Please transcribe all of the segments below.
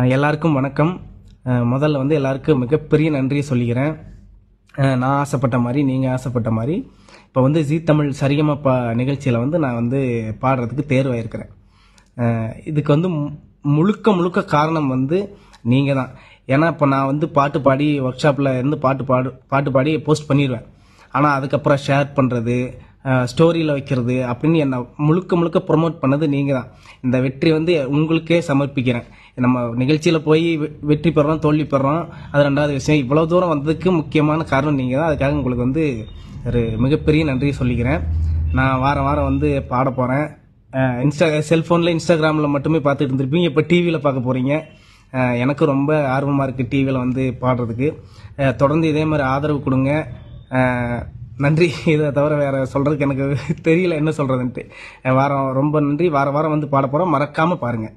எல்லாருக்கும் வணக்கம். முதல்ல வந்து எல்லாருக்கும் மிகப்பெரிய நன்றியை சொல்லிக்கிறேன். நான் ஆசைப்பட்ட மாதிரி நீங்கள் ஆசைப்பட்ட மாதிரி இப்போ வந்து ஜீ தமிழ் சரிகமபா நிகழ்ச்சியில் வந்து நான் வந்து பாடுறதுக்கு தேர்வாயிருக்கிறேன். இதுக்கு வந்து முழுக்க காரணம் வந்து நீங்கள் தான். ஏன்னா இப்போ நான் வந்து பாட்டு பாடி ஒர்க் ஷாப்பில் இருந்து பாட்டு பாடி போஸ்ட் பண்ணிடுவேன். ஆனால் அதுக்கப்புறம் ஷேர் பண்ணுறது, ஸ்டோரியில் வைக்கிறது அப்படின்னு என்னை முழுக்க ப்ரொமோட் பண்ணது நீங்கள் தான். இந்த வெற்றி வந்து உங்களுக்கே சமர்ப்பிக்கிறேன். நம்ம நிகழ்ச்சியில் போய் வெற்றி பெறோம், தோல்வி பெறோம், அது ரெண்டாவது விஷயம். இவ்வளோ தூரம் வந்ததுக்கு முக்கியமான காரணம் நீங்கள் தான். அதுக்காக உங்களுக்கு வந்து ஒரு மிகப்பெரிய நன்றியை சொல்லிக்கிறேன். நான் வாரம் வந்து பாட போகிறேன். செல்ஃபோனில் இன்ஸ்டாகிராமில் மட்டுமே பார்த்துட்டு இருந்திருப்பீங்க, இப்போ டிவியில் பார்க்க போகிறீங்க. எனக்கு ரொம்ப ஆர்வமாக இருக்குது டிவியில் வந்து பாடுறதுக்கு. தொடர்ந்து இதே மாதிரி ஆதரவு கொடுங்க. நன்றி. இதை தவிர வேறு சொல்கிறதுக்கு எனக்கு தெரியல என்ன சொல்கிறதுன்ட்டு. ரொம்ப நன்றி. வாரம் வந்து பாட போகிறோம், மறக்காமல் பாருங்கள்.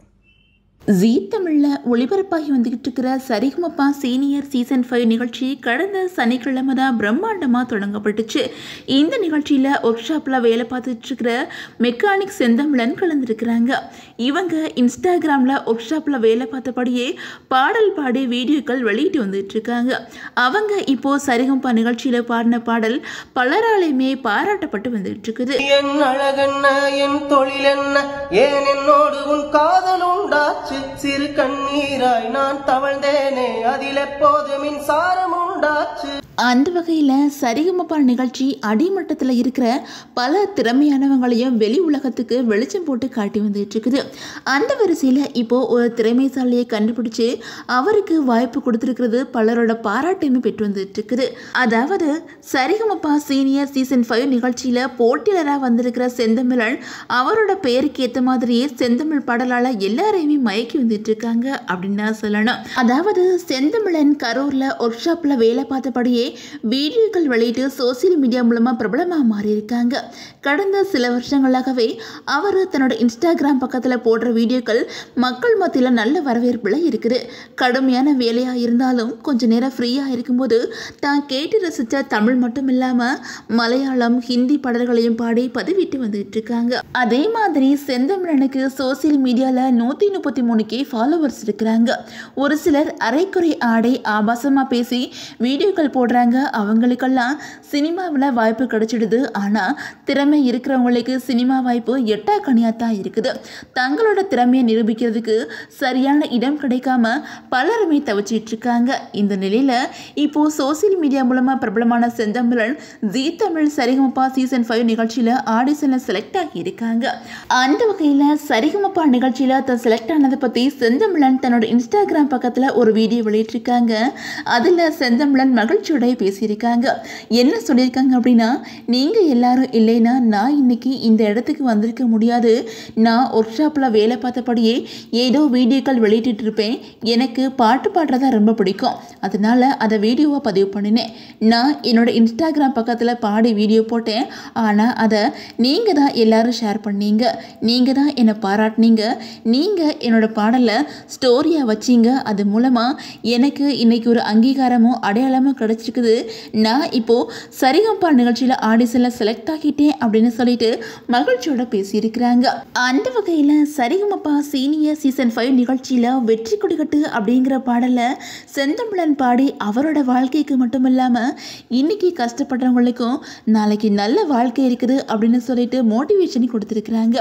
ஜீ தமிழில் ஒளிபரப்பாகி வந்துகிட்டு இருக்கிற சரிகமபா சீனியர் சீசன் 5 நிகழ்ச்சி கடந்த சனிக்கிழமை தான் பிரம்மாண்டமாக தொடங்கப்பட்டுச்சு. இந்த நிகழ்ச்சியில் ஒர்க் ஷாப்பில் வேலை பார்த்துட்டு இருக்கிற மெக்கானிக் செந்தமிழன் கலந்துருக்கிறாங்க. இவங்க இன்ஸ்டாகிராமில் ஒர்க் ஷாப்பில் வேலை பார்த்தபடியே பாடல் பாடி வீடியோக்கள் வெளியிட்டு வந்துட்டு இருக்காங்க. அவங்க இப்போ சரிகமபா நிகழ்ச்சியில் பாடின பாடல் பலராலையுமே பாராட்டப்பட்டு வந்துட்டு இருக்குது. என் அழகென்ன, என் தொழில் என்ன, ஏன் என்னோடு உன் காதல் உண்டாச்சு, சிறு கண்ணீராய் நான் தவழ்ந்தேனே, அதில் எப்போது மின்சாரம் உண்டாச்சு. அந்த வகையில் சரிகமபா நிகழ்ச்சி அடிமட்டத்தில் இருக்கிற பல திறமையானவங்களையும் வெளி உலகத்துக்கு வெளிச்சம் போட்டு காட்டி வந்துட்டு இருக்குது. அந்த வரிசையில் இப்போது ஒரு திறமைசாலியை கண்டுபிடிச்சு அவருக்கு வாய்ப்பு கொடுத்துருக்கிறது பலரோட பாராட்டையுமே பெற்று வந்துட்டு இருக்குது. அதாவது சரிகமபா சீனியர் சீசன் 5 நிகழ்ச்சியில் போட்டியாளராக வந்திருக்கிற செந்தமிழன் அவரோட பெயருக்கு ஏற்ற மாதிரியே செந்தமிழ் பாடலால் எல்லாரையுமே மயக்கி வந்துட்டு இருக்காங்க அப்படின்னு தான் சொல்லணும். அதாவது செந்தமிழன் கரூரில் ஒர்க் ஷாப்பில் வேலை பார்த்தபடியே வீடியோக்கள் வெளியிட்டு சோசியல் மீடியா மூலமாக பிரபலமாக மாறியிருக்காங்க. கடந்த சில வருஷங்களாகவே அவர் தன்னோட இன்ஸ்டாகிராம் பக்கத்தில் போடுற வீடியோக்கள் மக்கள் மத்தியில் நல்ல வரவேற்பில் இருக்குது. கடுமையான வேலையாக இருந்தாலும் கொஞ்சம் நேரம் ஃப்ரீயாக இருக்கும்போது தான் கேட்டு ரசித்த தமிழ் மட்டும் இல்லாமல் மலையாளம், ஹிந்தி பாடல்களையும் பாடி பதிவிட்டு வந்துட்டு இருக்காங்க. அதே மாதிரி செந்தமிழனுக்கு சோசியல் மீடியாவில் 133K ஃபாலோவர்ஸ் இருக்கிறாங்க. ஒரு சிலர் அரைக்குறை ஆடை ஆபாசமாக பேசி வீடியோக்கள் போடுறாங்க. அவங்களுக்கெல்லாம் சினிமாவில் வாய்ப்பு கிடைச்சிடுது. ஆனால் திறமை இருக்கிறவங்களுக்கு சினிமா வாய்ப்பு எட்டாக்கனியாக தான் இருக்குது. தங்களோட திறமையை நிரூபிக்கிறதுக்கு சரியான இடம் கிடைக்காம பலருமே தவிச்சிட்டு இருக்காங்க. இந்த நிலையில் இப்போது சோசியல் மீடியா மூலமாக பிரபலமான செந்தமிழன் ஜீ தமிழ் சரிகமபா சீசன் 5 நிகழ்ச்சியில் ஆடிஷனில் செலக்ட் ஆகியிருக்காங்க. அந்த வகையில் சரிகமபா நிகழ்ச்சியில் தான் செலக்ட் ஆனதை பற்றி செந்தமிழன் தன்னோட இன்ஸ்டாகிராம் பக்கத்தில் ஒரு வீடியோ வெளியிட்டிருக்காங்க. அதில் செந்தமிழன் மகிழ்ச்சியோட பேசியிருக்காங்க. என்ன சொல்லியிருக்காங்க அப்படின்னா, நீங்கள் எல்லாரும் இல்லைன்னா நான் இன்னைக்கு இந்த இடத்துக்கு வந்திருக்க முடியாது. நான் ஒர்க் ஷாப்பில் வேலை பார்த்தபடியே ஏதோ வீடியோக்கள் வெளியிட்டு இருப்பேன். எனக்கு பாட்டு பாடுறதா ரொம்ப பிடிக்கும். அதனால அதை வீடியோவாக பதிவு பண்ணினேன். நான் என்னோட இன்ஸ்டாகிராம் பக்கத்தில் பாடி வீடியோ போட்டேன். ஆனால் அதை நீங்கள் தான் எல்லாரும் ஷேர் பண்ணீங்க. நீங்கள் தான் என்னை பாராட்டினீங்க. நீங்கள் என்னோட பாடலை ஸ்டோரியாக வச்சிங்க. அது மூலமாக எனக்கு இன்னைக்கு ஒரு அங்கீகாரமும் அடையாளமும் கிடைச்சிருக்குது. நான் இப்போது சரிகமபா நிகழ்ச்சியில் ஆடிஷனில் செலக்ட் ஆகிட்டேன் அப்படின்னு சொல்லிட்டு மகிழ்ச்சியோட பேசியிருக்கிறாங்க. அந்த வகையில் சரிகமபா சீனியர் சீசன் 5 நிகழ்ச்சியில் வெற்றி கொடிக்கட்டு அப்படிங்கிற பாடலை செந்தமிழன் பாடி அவரோட வாழ்க்கைக்கு மட்டும் இல்லாமல் இன்னைக்கு கஷ்டப்படுறவங்களுக்கும் நாளைக்கு நல்ல வாழ்க்கை இருக்குது அப்படின்னு சொல்லிட்டு மோட்டிவேஷன் கொடுத்துருக்குறாங்க.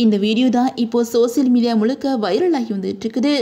இந்த வீடியோ தான் இப்போது சோசியல் மீடியா முழுக்க வைரல் ஆகி வந்துட்டு இருக்குது.